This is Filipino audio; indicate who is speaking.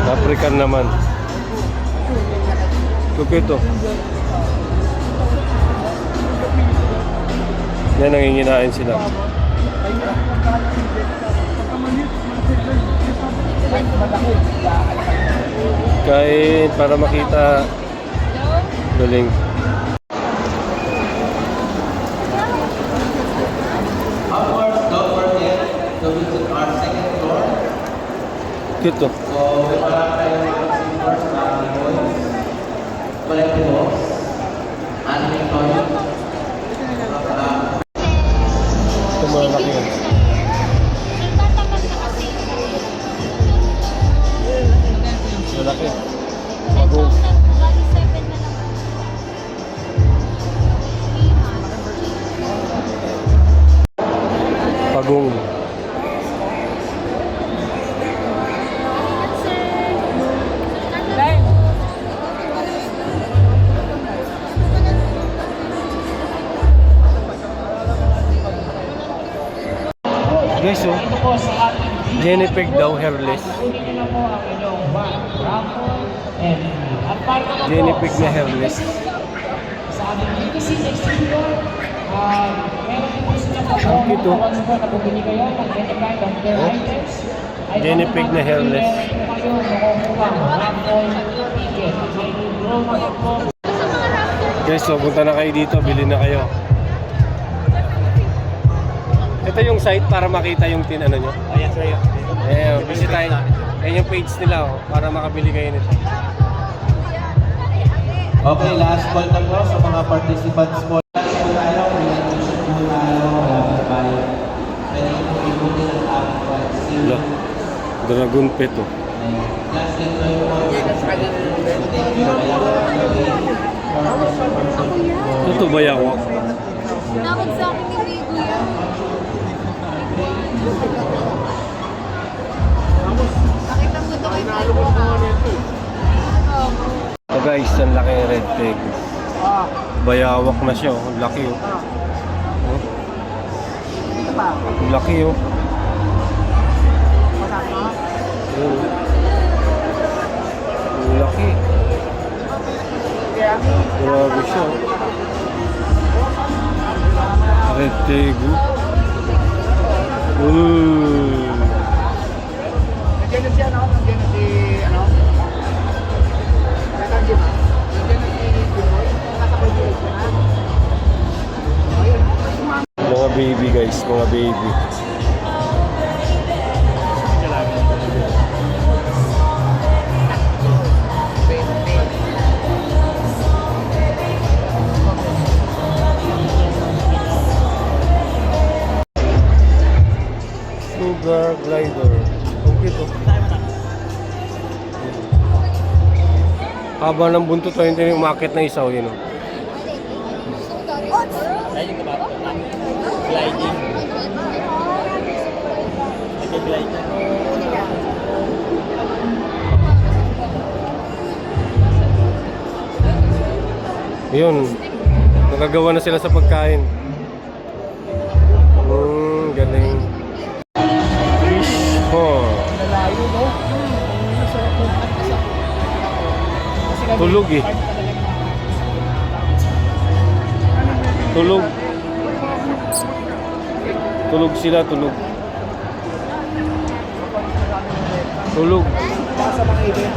Speaker 1: African naman. Kupito. Yan, nanginginain sila. Kain para makita. Galing.
Speaker 2: Upwards, don't forget to visit our second floor.
Speaker 1: Cute to.
Speaker 2: So, may marami tayong consumers na toys, collectibles, anime toys.
Speaker 1: Ito malaki yan. Malaki. Bagong. Pagong. Guys, oh, Jenipeg daw, hairless. Jenipeg na hairless. Ang cute, oh. Jenipeg na hairless. Guys, so punta na kayo dito, bili na kayo. Ito yung site para makita yung tinano nyo.
Speaker 2: Ayan, sir.
Speaker 1: Visit tayo. Ayan yung page nila, oh, para makabili kayo nito.
Speaker 2: Okay, last call na po sa mga participants po.
Speaker 1: Dragon Pet, oh. Ito ba yawak?
Speaker 3: Nakag sa akin ni Vigo yan. Nakita mo ito kay Vigo ka.
Speaker 1: Oh guys, ang laki ng red peg. Bayawak na siya, oh. Ang laki, oh. Oh. Ang laki, oh. Yun. Ang laki. Grabe siya, oh. Red tegu.
Speaker 4: Nandiyan na si ano? Nandiyan na si ano? Nandiyan na si Binoy. Nakasabay din siya na. Ayun.
Speaker 1: Mga baby guys, mga baby. Sugar glider. Okay to. Haba ng buntot to, hindi yung umakit na isaw, yun, oh.
Speaker 2: Gliding. Nag-gliding.
Speaker 1: Yun. Nagagawa na sila sa pagkain. Galing. Fish pond. Tulog eh. Tulog. Tulog sila, tulog. Tulog.
Speaker 4: Sa mga event.